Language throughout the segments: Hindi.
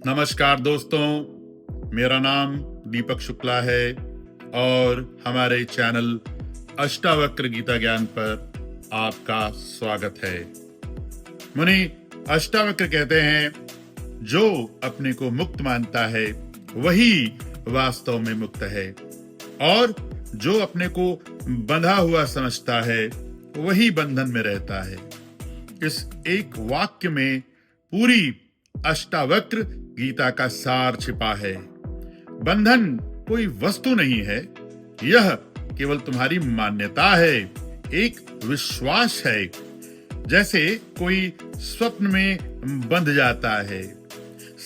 नमस्कार दोस्तों, मेरा नाम दीपक शुक्ला है और हमारे चैनल अष्टावक्र गीता ज्ञान पर आपका स्वागत है। मुनि अष्टावक्र कहते हैं, जो अपने को मुक्त मानता है वही वास्तव में मुक्त है और जो अपने को बंधा हुआ समझता है वही बंधन में रहता है। इस एक वाक्य में पूरी अष्टावक्र गीता का सार छिपा है। बंधन कोई वस्तु नहीं है, यह केवल तुम्हारी मान्यता है, एक विश्वास है। जैसे कोई स्वप्न में बंध जाता है।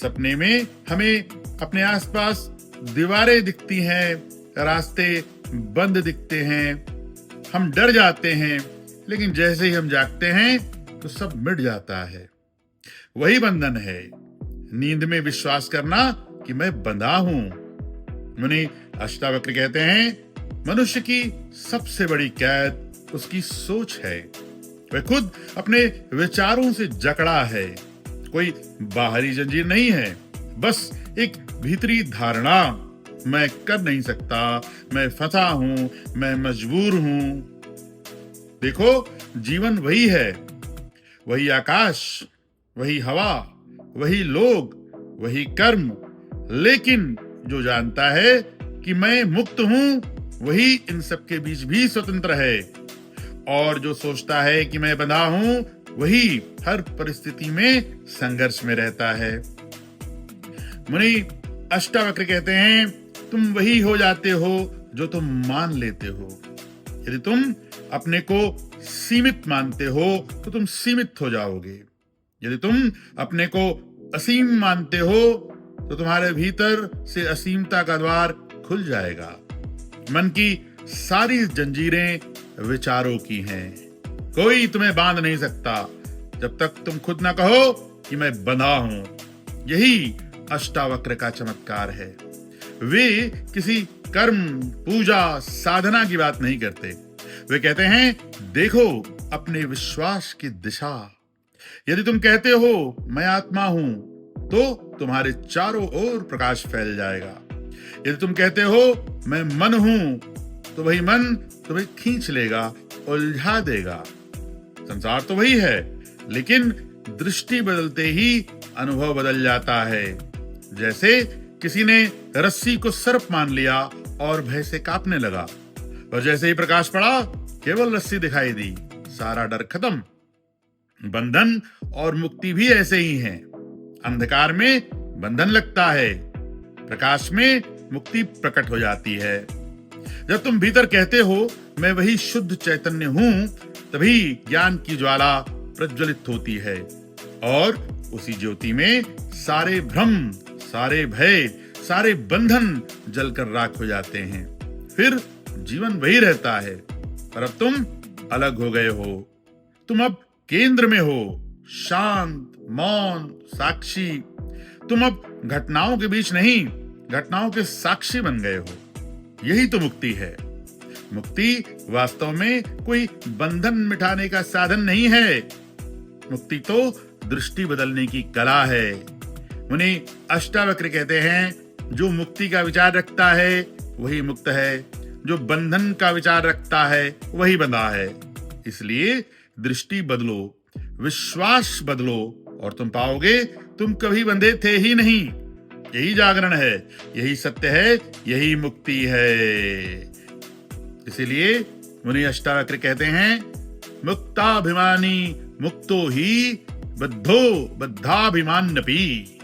सपने में हमें अपने आसपास दीवारें दिखती हैं, रास्ते बंद दिखते हैं, हम डर जाते हैं, लेकिन जैसे ही हम जागते हैं तो सब मिट जाता है। वही बंधन है, नींद में विश्वास करना कि मैं बंधा हूं। मुनि अष्टावक्र कहते हैं, मनुष्य की सबसे बड़ी कैद उसकी सोच है। वह खुद अपने विचारों से जकड़ा है। कोई बाहरी जंजीर नहीं है, बस एक भीतरी धारणा, मैं कर नहीं सकता, मैं फंसा हूं, मैं मजबूर हूं। देखो, जीवन वही है, वही आकाश, वही हवा, वही लोग, वही कर्म, लेकिन जो जानता है कि मैं मुक्त हूं वही इन सब के बीच भी स्वतंत्र है, और जो सोचता है कि मैं बंधा हूं वही हर परिस्थिति में संघर्ष में रहता है। मुनि अष्टावक्र कहते हैं, तुम वही हो जाते हो जो तुम मान लेते हो। यदि तुम अपने को सीमित मानते हो तो तुम सीमित हो जाओगे। यदि तुम अपने को असीम मानते हो तो तुम्हारे भीतर से असीमता का द्वार खुल जाएगा। मन की सारी जंजीरें विचारों की हैं। कोई तुम्हें बांध नहीं सकता जब तक तुम खुद ना कहो कि मैं बंधा हूं। यही अष्टावक्र का चमत्कार है। वे किसी कर्म, पूजा, साधना की बात नहीं करते। वे कहते हैं, देखो अपने विश्वास की दिशा। यदि तुम कहते हो मैं आत्मा हूं तो तुम्हारे चारों ओर प्रकाश फैल जाएगा। यदि तुम कहते हो मैं मन हूं तो वही मन तुम्हें खींच लेगा, उलझा देगा। संसार तो वही है, लेकिन दृष्टि बदलते ही अनुभव बदल जाता है। जैसे किसी ने रस्सी को सर्प मान लिया और भय से कांपने लगा, और जैसे ही प्रकाश पड़ा केवल रस्सी दिखाई दी, सारा डर खत्म। बंधन और मुक्ति भी ऐसे ही हैं। अंधकार में बंधन लगता है, प्रकाश में मुक्ति प्रकट हो जाती है। जब तुम भीतर कहते हो मैं वही शुद्ध चैतन्य हूं, तभी ज्ञान की ज्वाला प्रज्वलित होती है और उसी ज्योति में सारे भ्रम, सारे भय, सारे बंधन जलकर राख हो जाते हैं। फिर जीवन वही रहता है, पर अब तुम अलग हो गए हो। तुम अब केंद्र में हो, शांत, मौन, साक्षी। तुम अब घटनाओं के बीच नहीं, घटनाओं के साक्षी बन गए हो। यही तो मुक्ति है। मुक्ति वास्तव में कोई बंधन मिटाने का साधन नहीं है। मुक्ति तो दृष्टि बदलने की कला है। मुनि अष्टावक्र कहते हैं, जो मुक्ति का विचार रखता है वही मुक्त है, जो बंधन का विचार रखता है वही बंधा है। इसलिए दृष्टि बदलो, विश्वास बदलो और तुम पाओगे तुम कभी बंधे थे ही नहीं। यही जागरण है, यही सत्य है, यही मुक्ति है। इसीलिए मुनि अष्टावक्र कहते हैं, मुक्ताभिमानी मुक्तो ही बद्धो बद्धाभिमान्यपि।